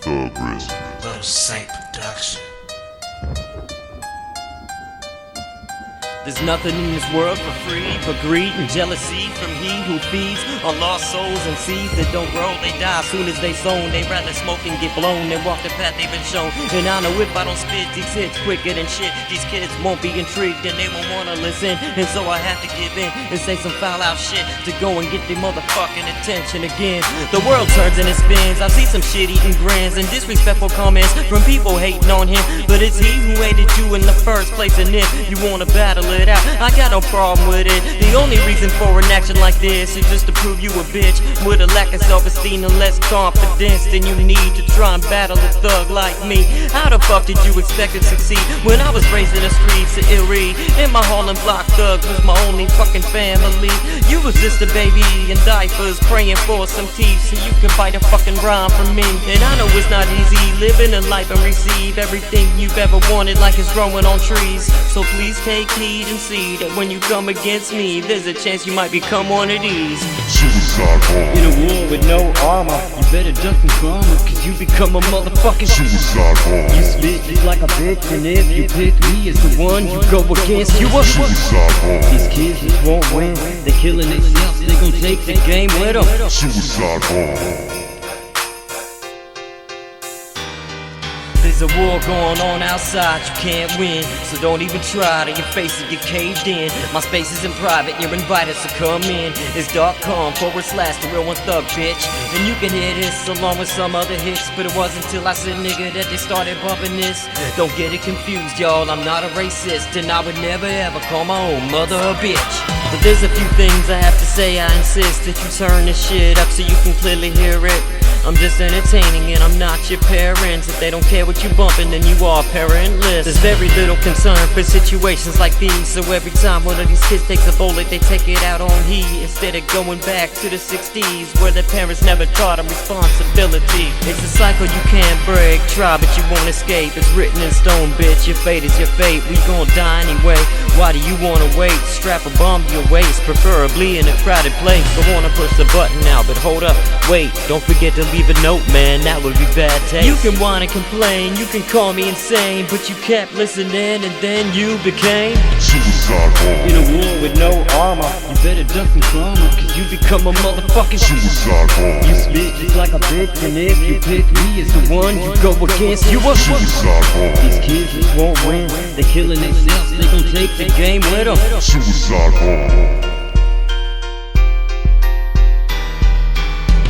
Thug Risk. Little Saint Production. There's nothing in this world for free, but greed and jealousy from he who feeds on lost souls and seeds that don't grow. They die as soon as they sown. They rather smoke and get blown than walk the path they've been shown. And I know if I don't spit these hits quicker than shit, these kids won't be intrigued and they won't wanna listen. And so I have to give in and say some foul out shit to go and get their motherfucking attention again. The world turns and it spins. I see some shit-eating grins and disrespectful comments from people hating on him, but it's he who hated you in the first place. And if you wanna battle it out, I got no problem with it. The only reason for an action like this is just to prove you a bitch with a lack of self-esteem and less confidence than you need to try and battle a thug like me. How the fuck did you expect to succeed when I was raised in the streets of Erie? And my Harlem block thugs was my only fucking family. You was just a baby in diapers praying for some teeth so you could bite a fucking rhyme from me. And I know it's not easy living a life and receive everything you've ever wanted like it's growing on trees. So please take heed and see that when you come against me, there's a chance you might become one of these. Suicide bomb. In a war with no armor, you better duck and karma, cause you become a motherfucking Suicide bomb. You spit just like a bitch, and if you pick me as the one you go against, you a Suicide bomb. These kids just won't win, they killing themselves, they gon' take the game with them. Suicide bomb. There's a war going on outside, you can't win, so don't even try to your face will get caved in. My space isn't private, you're invited, so come in. It's .com/the real one thug, bitch. And you can hear this along with some other hits, but it wasn't till I said nigga that they started bumping this. Don't get it confused, y'all, I'm not a racist, and I would never ever call my own mother a bitch. But there's a few things I have to say, I insist that you turn this shit up so you can clearly hear it. I'm just entertaining and I'm not your parents. If they don't care what you bumping, then you are parentless. There's very little concern for situations like these, so every time one of these kids takes a bullet, they take it out on he, instead of going back to the 60s where their parents never taught them responsibility. It's a cycle you can't break, try but you won't escape. It's written in stone, bitch, your fate is your fate. We gon' die anyway, why do you wanna wait? Strap a bomb to your waist, preferably in a crowded place. Don't wanna push the button now, but hold up, wait, don't forget to leave a note, man, that would be bad taste. You can whine and complain, you can call me insane, but you kept listening and then you became Suicide bomb. in a war with no armor, you better duck and karma, cause you become a motherfucking Suicide bomb. You spit just like a bitch, and if you pick me as the one you go against, you a Suicide bomb. These kids just won't win, they killing themselves, they gon' take the game with them. Suicide bomb.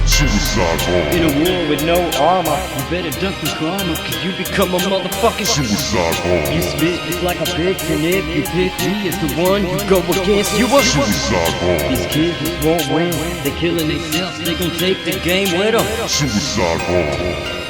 Suicide bomb. In a war with no armor, you better duck and karma, cause you become a motherfucking Suicide bomb. You spit just like a bitch, and if you pick me as the one you go against, you a Suicide bomb. These kids just won't win, they killing themselves, they gon' take the game with them. Suicide bomb.